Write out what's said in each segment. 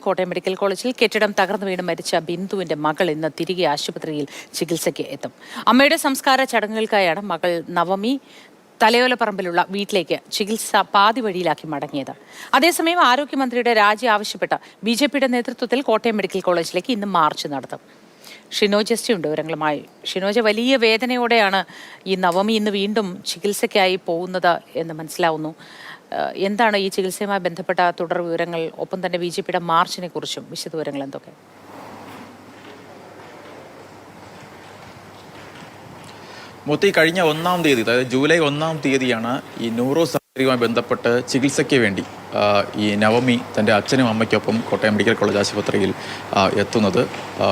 Kottayam medical കോളേജിൽ കെട്ടിടം തകർന്നു വീണ് മരിച്ച ബിന്ദുവിന്റെ മകൾ ഇന്ന് തിരികെ ആശുപത്രിയിൽ ചികിത്സയ്ക്ക് എത്തും. അമ്മയുടെ സംസ്കാര ചടങ്ങുകൾക്കായാണ് മകൾ നവമി തലയോലപ്പറമ്പിലുള്ള വീട്ടിലേക്ക് ചികിത്സ പാതി വഴിയിലാക്കി മടങ്ങിയത്. അതേസമയം ആരോഗ്യമന്ത്രിയുടെ രാജി ആവശ്യപ്പെട്ട BJPയുടെ നേതൃത്വത്തിൽ കോട്ടയം മെഡിക്കൽ കോളേജിലേക്ക് ഇന്ന് മാർച്ച് നടത്തും. ഷിനോജ് ഉണ്ട് വിവരങ്ങളുമായി. ഷിനോജ്, വലിയ വേദനയോടെയാണ് ഈ നവമി ഇന്ന് വീണ്ടും ചികിത്സയ്ക്കായി പോകുന്നത് എന്ന് മനസ്സിലാവുന്നു. എന്താണ് ഈ ചികിത്സയുമായി ബന്ധപ്പെട്ട തുടർ വിവരങ്ങൾ? ഒപ്പം തന്നെ BJPയുടെ മാർച്ചിനെ കുറിച്ചും വിശദവിവരങ്ങൾ എന്തൊക്കെ? മോത്തി, കഴിഞ്ഞ 1-ാം തീയതി, അതായത് ജൂലൈ 1-ാം തീയതിയാണ് ഈ ന്യൂറോ സർജറിയുമായി ബന്ധപ്പെട്ട് ചികിത്സയ്ക്ക് വേണ്ടി ഈ നവമി തൻ്റെ അച്ഛനും അമ്മയ്ക്കൊപ്പം കോട്ടയം മെഡിക്കൽ കോളേജ് ആശുപത്രിയിൽ എത്തുന്നത്.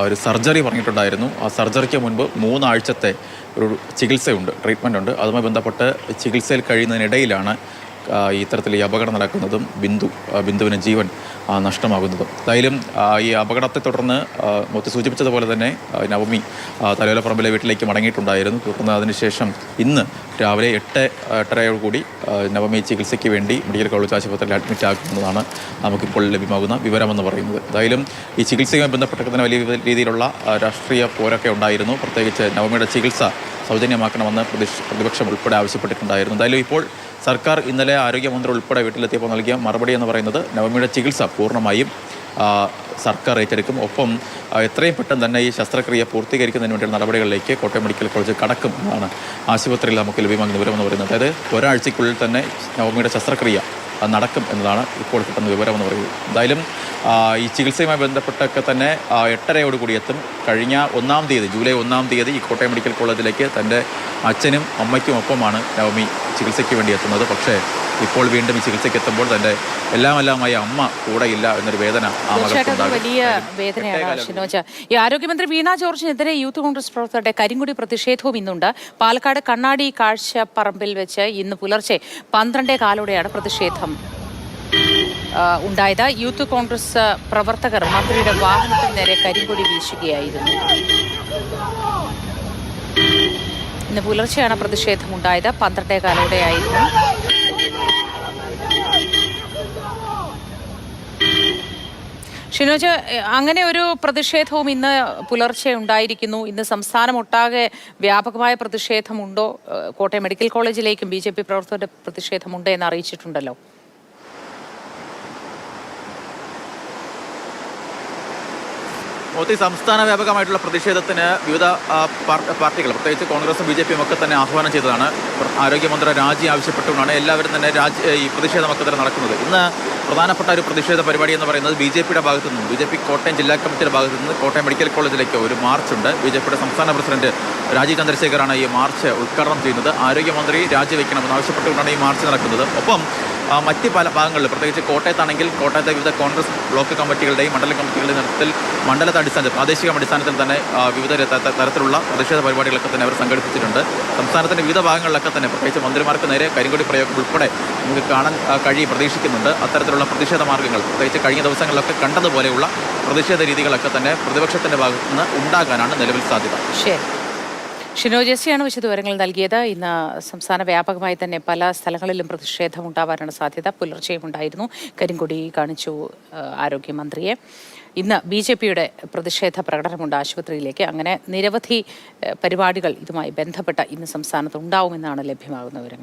ഒരു സർജറി പറഞ്ഞിട്ടുണ്ടായിരുന്നു. ആ സർജറിക്ക് മുൻപ് 3 ആഴ്ചത്തെ ഒരു ചികിത്സയുണ്ട്, ട്രീറ്റ്മെൻ്റ് ഉണ്ട്. അതുമായി ബന്ധപ്പെട്ട് ചികിത്സയിൽ കഴിയുന്നതിനിടയിലാണ് ഇത്തരത്തിൽ ഈ അപകടം നടക്കുന്നതും ബിന്ദുവിന് ജീവൻ നഷ്ടമാകുന്നതും. എന്തായാലും ഈ അപകടത്തെ തുടർന്ന് മൊത്തം സൂചിപ്പിച്ചതുപോലെ തന്നെ നവമി തലയോലപ്പറമ്പിലെ വീട്ടിലേക്ക് മടങ്ങിയിട്ടുണ്ടായിരുന്നു. തുടർന്ന് അതിനുശേഷം ഇന്ന് രാവിലെ 8-8:30 നവമി ചികിത്സയ്ക്ക് വേണ്ടി മെഡിക്കൽ കോളേജ് ആശുപത്രിയിൽ അഡ്മിറ്റ് ആക്കുന്നതാണ് നമുക്കിപ്പോൾ ലഭ്യമാകുന്ന വിവരമെന്ന് പറയുന്നത്. എന്തായാലും ഈ ചികിത്സയുമായി ബന്ധപ്പെട്ട തന്നെ വലിയ രീതിയിലുള്ള രാഷ്ട്രീയ പോരൊക്കെ ഉണ്ടായിരുന്നു. പ്രത്യേകിച്ച് നവമിയുടെ ചികിത്സ സൗജന്യമാക്കണമെന്ന് പ്രതിപക്ഷം ഉൾപ്പെടെ ആവശ്യപ്പെട്ടിട്ടുണ്ടായിരുന്നു. എന്തായാലും ഇപ്പോൾ സർക്കാർ ഇന്നലെ ആരോഗ്യമന്ത്രി ഉൾപ്പെടെ വീട്ടിലെത്തിയപ്പോൾ നൽകിയ മറുപടി എന്ന് പറയുന്നത് നവമിയുടെ ചികിത്സ പൂർണ്ണമായും സർക്കാർ ഏറ്റെടുക്കും. ഒപ്പം എത്രയും പെട്ടെന്ന് തന്നെ ഈ ശസ്ത്രക്രിയ പൂർത്തീകരിക്കുന്നതിന് വേണ്ടിയുള്ള നടപടികളിലേക്ക് കോട്ടയം മെഡിക്കൽ കോളേജ് കടക്കും എന്നാണ് ആശുപത്രിയിൽ നമുക്ക് ലഭ്യമാകുന്ന വിവരമെന്ന് പറയുന്നത്. അതായത് ഒരാഴ്ചയ്ക്കുള്ളിൽ തന്നെ നവമിയുടെ ശസ്ത്രക്രിയ നടക്കും എന്നതാണ് ഇപ്പോൾ കിട്ടുന്ന വിവരമെന്ന് പറയുന്നത്. എന്തായാലും ഈ ചികിത്സയുമായി ബന്ധപ്പെട്ടൊക്കെ തന്നെ 8:30 എത്തും. കഴിഞ്ഞ 1-ാം തീയതി, ജൂലൈ 1-ാം തീയതി ഈ കോട്ടയം മെഡിക്കൽ കോളേജിലേക്ക് തൻ്റെ അച്ഛനും അമ്മയ്ക്കും ഒപ്പമാണ് നവമി ചികിത്സയ്ക്ക് വേണ്ടി എത്തുന്നത്. പക്ഷേ ഇപ്പോൾ വീണ്ടും ഈ ചികിത്സയ്ക്ക് എത്തുമ്പോൾ തൻ്റെ എല്ലാമായ അമ്മ കൂടെയില്ല എന്നൊരു വേദന വലിയ വേദനയാണ്. ഷിനോജ്, ഈ ആരോഗ്യമന്ത്രി വീണ ജോർജിനെതിരെ യൂത്ത് കോൺഗ്രസ് പ്രവർത്തകരുടെ കരിങ്കൊടി പ്രതിഷേധവും ഇന്നുണ്ട്. പാലക്കാട് കണ്ണാടി കാഴ്ചപ്പറമ്പിൽ വെച്ച് ഇന്ന് പുലർച്ചെ 12:15 പ്രതിഷേധം ഉണ്ടായത്. യൂത്ത് കോൺഗ്രസ് പ്രവർത്തകർ മന്ത്രിയുടെ വാഹനത്തിന് നേരെ കരിങ്കൊടി വീശുകയായിരുന്നു. ഇന്ന് പുലർച്ചെയാണ് പ്രതിഷേധം ഉണ്ടായത്. 12:15 ഷിനോജ്, അങ്ങനെ ഒരു പ്രതിഷേധവും ഇന്ന് പുലർച്ചെ ഉണ്ടായിരിക്കുന്നു. ഇന്ന് സംസ്ഥാനമൊട്ടാകെ വ്യാപകമായ പ്രതിഷേധമുണ്ടോ? കോട്ടയം മെഡിക്കൽ കോളേജിലേക്കും BJP പ്രവർത്തകരുടെ പ്രതിഷേധമുണ്ട് എന്ന് അറിയിച്ചിട്ടുണ്ടല്ലോ. മോത്തി, സംസ്ഥാന വ്യാപകമായിട്ടുള്ള പ്രതിഷേധത്തിന് വിവിധ പാർട്ടികൾ, പ്രത്യേകിച്ച് കോൺഗ്രസും BJPയും ഒക്കെ തന്നെ ആഹ്വാനം ചെയ്തതാണ്. ആരോഗ്യമന്ത്രി രാജി ആവശ്യപ്പെട്ടുകൊണ്ടാണ് എല്ലാവരും തന്നെ ഈ പ്രതിഷേധമൊക്കെ തന്നെ നടക്കുന്നത്. ഇന്ന് പ്രധാനപ്പെട്ട ഒരു പ്രതിഷേധ പരിപാടി എന്ന് പറയുന്നത് BJPയുടെ ഭാഗത്തു നിന്നും, BJP കോട്ടയം ജില്ലാ കമ്മിറ്റിയുടെ ഭാഗത്തു നിന്ന് കോട്ടയം മെഡിക്കൽ കോളേജിലേക്ക് ഒരു മാർച്ചുണ്ട്. BJPയുടെ സംസ്ഥാന പ്രസിഡന്റ് രാജീവ് ചന്ദ്രശേഖറാണ് ഈ മാർച്ച് ഉദ്ഘാടനം ചെയ്യുന്നത്. ആരോഗ്യമന്ത്രി രാജിവെക്കണമെന്ന് ആവശ്യപ്പെട്ടുകൊണ്ടാണ് ഈ മാർച്ച് നടക്കുന്നത്. ഒപ്പം മറ്റ് പല ഭാഗങ്ങളിൽ, പ്രത്യേകിച്ച് കോട്ടയത്താണെങ്കിൽ കോട്ടയത്തെ വിവിധ കോൺഗ്രസ് ബ്ലോക്ക് കമ്മിറ്റികളുടെയും മണ്ഡലം കമ്മിറ്റികളുടെയും നേതൃത്വത്തിൽ പ്രാദേശിക അടിസ്ഥാനത്തിൽ തന്നെ വിവിധ തരത്തിലുള്ള പ്രതിഷേധ പരിപാടികളൊക്കെ തന്നെ അവർ സംഘടിപ്പിച്ചിട്ടുണ്ട്. സംസ്ഥാനത്തിൻ്റെ വിവിധ ഭാഗങ്ങളിലൊക്കെ തന്നെ പ്രത്യേകിച്ച് മന്ത്രിമാർക്ക് നേരെ കരിങ്കൊടി പ്രയോഗം ഉൾപ്പെടെ നമുക്ക് കാണാൻ പ്രതീക്ഷിക്കുന്നുണ്ട്. അത്തരത്തിലുള്ള പ്രതിഷേധ മാർഗ്ഗങ്ങൾ, പ്രത്യേകിച്ച് കഴിഞ്ഞ ദിവസങ്ങളിലൊക്കെ കണ്ടതുപോലെയുള്ള പ്രതിഷേധ രീതികളൊക്കെ തന്നെ പ്രതിപക്ഷത്തിൻ്റെ ഭാഗത്തു നിന്ന് ഉണ്ടാകാനാണ് നിലവിൽ സാധ്യത. ഷിനോജ് ആണ് വിശദവിവരങ്ങൾ നൽകിയത്. ഇന്ന് സംസ്ഥാന വ്യാപകമായി തന്നെ പല സ്ഥലങ്ങളിലും പ്രതിഷേധം ഉണ്ടാവാനാണ് സാധ്യത. പുലർച്ചെയും ഉണ്ടായിരുന്നു. കരിങ്കൊടി കാണിച്ചു ആരോഗ്യമന്ത്രിയെ. ഇന്ന് BJPയുടെ പ്രതിഷേധ പ്രകടനമുണ്ട് ആശുപത്രിയിലേക്ക്. അങ്ങനെ നിരവധി പരിപാടികൾ ഇതുമായി ബന്ധപ്പെട്ട ഇന്ന് സംസ്ഥാനത്ത് ഉണ്ടാവുമെന്നാണ് ലഭ്യമാകുന്ന വിവരങ്ങൾ.